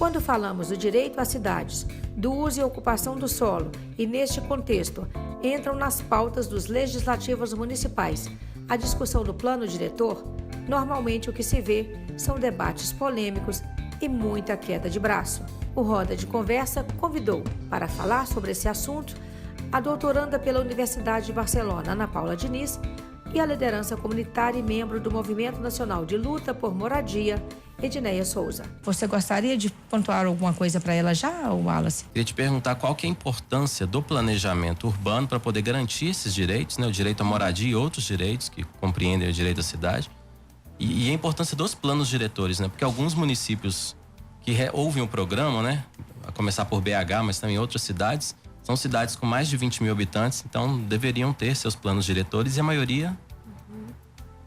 Quando falamos do direito às cidades, do uso e ocupação do solo, e neste contexto, entram nas pautas dos legislativos municipais a discussão do plano diretor, normalmente o que se vê são debates polêmicos e muita queda de braço. O Roda de Conversa convidou para falar sobre esse assunto a doutoranda pela Universidade de Barcelona, Ana Paula Diniz, e a liderança comunitária e membro do Movimento Nacional de Luta por Moradia, Edneia Souza. Você gostaria de pontuar alguma coisa para ela já, Wallace? Queria te perguntar qual que é a importância do planejamento urbano para poder garantir esses direitos, né? O direito à moradia e outros direitos que compreendem o direito à cidade. E a importância dos planos diretores, né? Porque alguns municípios que ouvem o programa, né? A começar por BH, mas também outras cidades, são cidades com mais de 20 mil habitantes, então deveriam ter seus planos diretores e a maioria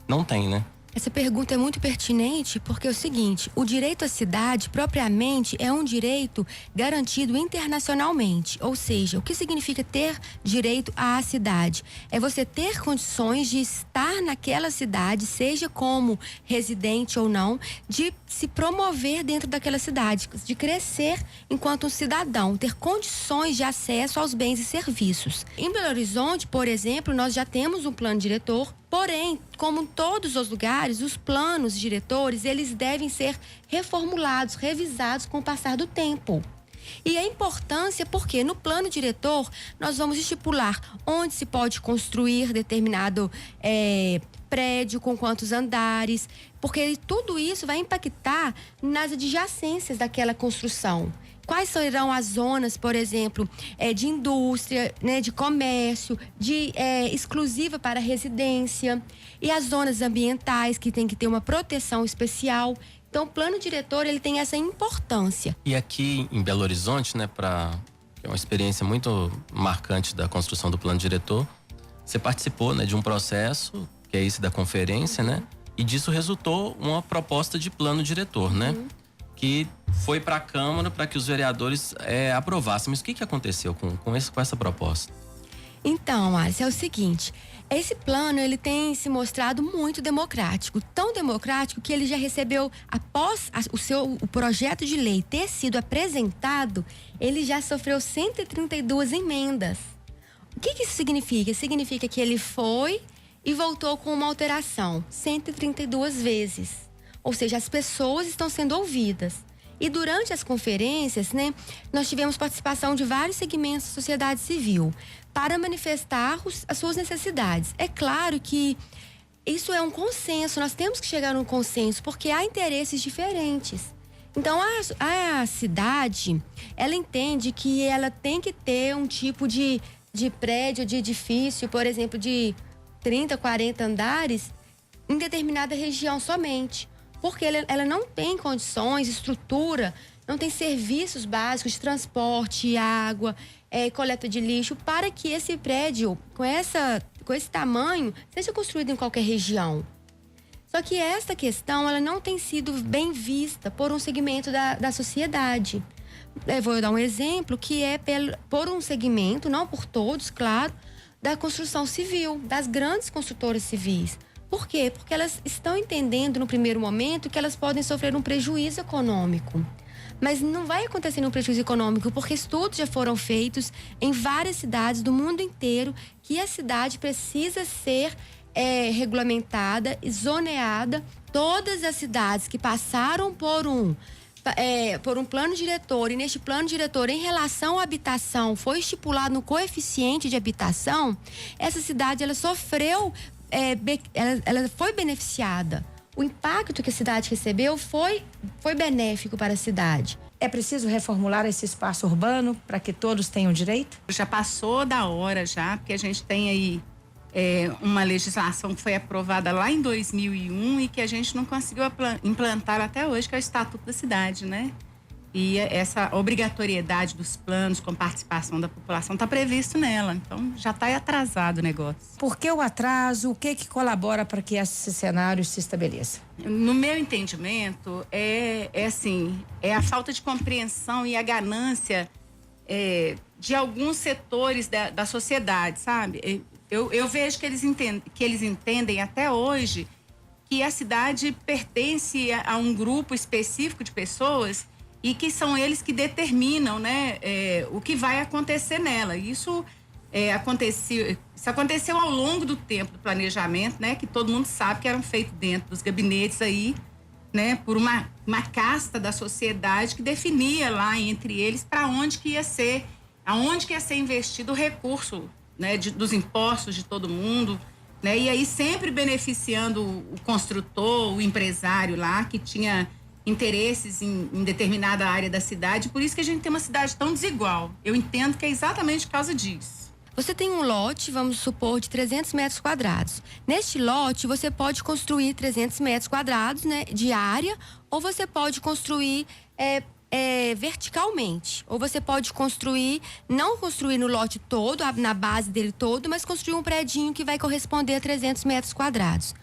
não tem, né? Essa pergunta é muito pertinente porque é o seguinte, o direito à cidade propriamente é um direito garantido internacionalmente, ou seja, o que significa ter direito à cidade? É você ter condições de estar naquela cidade, seja como residente ou não, de se promover dentro daquela cidade, de crescer enquanto um cidadão, ter condições de acesso aos bens e serviços. Em Belo Horizonte, por exemplo, nós já temos um plano diretor. Porém, como em todos os lugares, os planos diretores, eles devem ser reformulados, revisados com o passar do tempo. E a importância, porque no plano diretor, nós vamos estipular onde se pode construir determinado prédio, com quantos andares, porque tudo isso vai impactar nas adjacências daquela construção. Quais serão as zonas, por exemplo, de indústria, né, de comércio, exclusiva para residência, e as zonas ambientais que tem que ter uma proteção especial. Então, o plano diretor, ele tem essa importância. E aqui em Belo Horizonte, né, que é uma experiência muito marcante da construção do plano diretor, você participou, né, de um processo, que é esse da conferência, né, e disso resultou uma proposta de plano diretor, né? Que foi para a Câmara para que os vereadores aprovassem. Mas o que aconteceu com essa proposta? Então, Alice, é o seguinte, esse plano ele tem se mostrado muito democrático, tão democrático que ele já recebeu, após o projeto de lei ter sido apresentado, ele já sofreu 132 emendas. O que isso significa? Significa que ele foi e voltou com uma alteração 132 vezes. Ou seja, as pessoas estão sendo ouvidas. E durante as conferências, né, nós tivemos participação de vários segmentos da sociedade civil para manifestar as suas necessidades. É claro que isso é um consenso, nós temos que chegar num consenso, porque há interesses diferentes. Então, a cidade, ela entende que ela tem que ter um tipo de prédio, de edifício, por exemplo, de 30, 40 andares, em determinada região somente. Porque ela não tem condições, estrutura, não tem serviços básicos de transporte, água, coleta de lixo, para que esse prédio, com esse tamanho, seja construído em qualquer região. Só que esta questão, ela não tem sido bem vista por um segmento da sociedade. Vou dar um exemplo que é por um segmento, não por todos, claro, da construção civil, das grandes construtoras civis. Por quê? Porque elas estão entendendo no primeiro momento que elas podem sofrer um prejuízo econômico. Mas não vai acontecer um prejuízo econômico, porque estudos já foram feitos em várias cidades do mundo inteiro que a cidade precisa ser regulamentada, zoneada. Todas as cidades que passaram por um plano diretor, e neste plano diretor, em relação à habitação, foi estipulado no coeficiente de habitação, essa cidade ela sofreu, ela foi beneficiada. O impacto que a cidade recebeu foi benéfico para a cidade. É preciso reformular esse espaço urbano para que todos tenham direito? Já passou da hora já, porque a gente tem aí uma legislação que foi aprovada lá em 2001 e que a gente não conseguiu implantar até hoje, que é o Estatuto da Cidade, né? E essa obrigatoriedade dos planos com participação da população está previsto nela. Então, já está atrasado o negócio. Por que o atraso? O que colabora para que esse cenário se estabeleça? No meu entendimento, é a falta de compreensão e a ganância de alguns setores da sociedade, sabe? Eu vejo que eles entendem até hoje que a cidade pertence a um grupo específico de pessoas e que são eles que determinam, né, o que vai acontecer nela. Isso aconteceu ao longo do tempo do planejamento, né, que todo mundo sabe que eram feitos dentro dos gabinetes aí, né, por uma casta da sociedade que definia lá entre eles para onde que ia ser, aonde que ia ser investido o recurso, né, dos impostos de todo mundo, né, e aí sempre beneficiando o construtor, o empresário lá que tinha interesses em determinada área da cidade. Por isso que a gente tem uma cidade tão desigual. Eu entendo que é exatamente por causa disso. Você tem um lote, vamos supor, de 300 metros quadrados. Neste lote, você pode construir 300 metros quadrados, né, de área, ou você pode construir verticalmente. Ou você pode construir, não construir no lote todo, na base dele todo, mas construir um predinho que vai corresponder a 300 metros quadrados.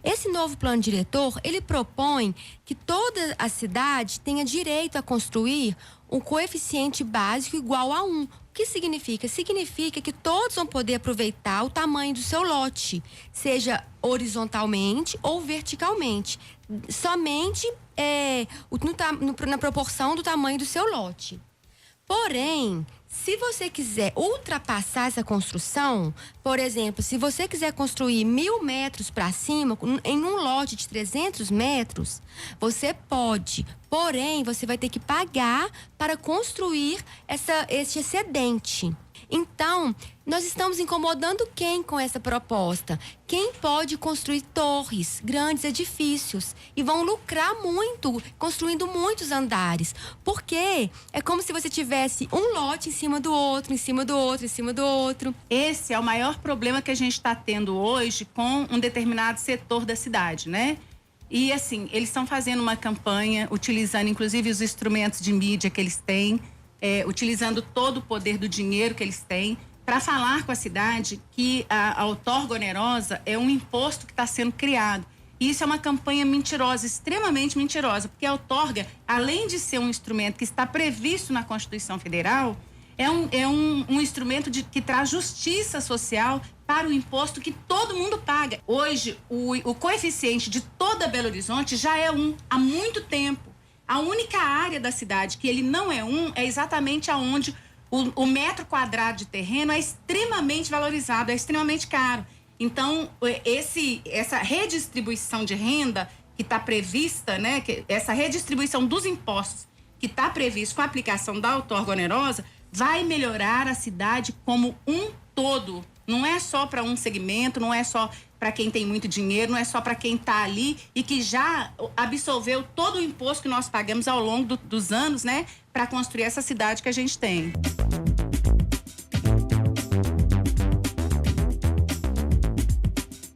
Esse novo plano diretor, ele propõe que toda a cidade tenha direito a construir um coeficiente básico igual a 1. O que significa? Significa que todos vão poder aproveitar o tamanho do seu lote, seja horizontalmente ou verticalmente. Somente na proporção do tamanho do seu lote. Porém, se você quiser ultrapassar essa construção, por exemplo, se você quiser construir 1.000 metros para cima, em um lote de 300 metros, você pode. Porém, você vai ter que pagar para construir esse excedente. Então, nós estamos incomodando quem com essa proposta? Quem pode construir torres, grandes edifícios e vão lucrar muito, construindo muitos andares. Porque é como se você tivesse um lote em cima do outro, em cima do outro, em cima do outro. Esse é o maior problema que a gente está tendo hoje com um determinado setor da cidade, né? E assim, eles estão fazendo uma campanha, utilizando inclusive os instrumentos de mídia que eles têm, utilizando todo o poder do dinheiro que eles têm, para falar com a cidade que a outorga onerosa é um imposto que está sendo criado. E isso é uma campanha mentirosa, extremamente mentirosa, porque a outorga, além de ser um instrumento que está previsto na Constituição Federal, é um instrumento que traz justiça social para o imposto que todo mundo paga. Hoje, o coeficiente de toda Belo Horizonte já é 1 há muito tempo. A única área da cidade que ele não é 1 é exatamente aonde o metro quadrado de terreno é extremamente valorizado, é extremamente caro. Então, essa redistribuição de renda que está prevista, né, essa redistribuição dos impostos que está previsto com a aplicação da outorga onerosa, vai melhorar a cidade como um todo. Não é só para um segmento, não é só para quem tem muito dinheiro, não é só para quem está ali e que já absorveu todo o imposto que nós pagamos ao longo dos anos, né, para construir essa cidade que a gente tem.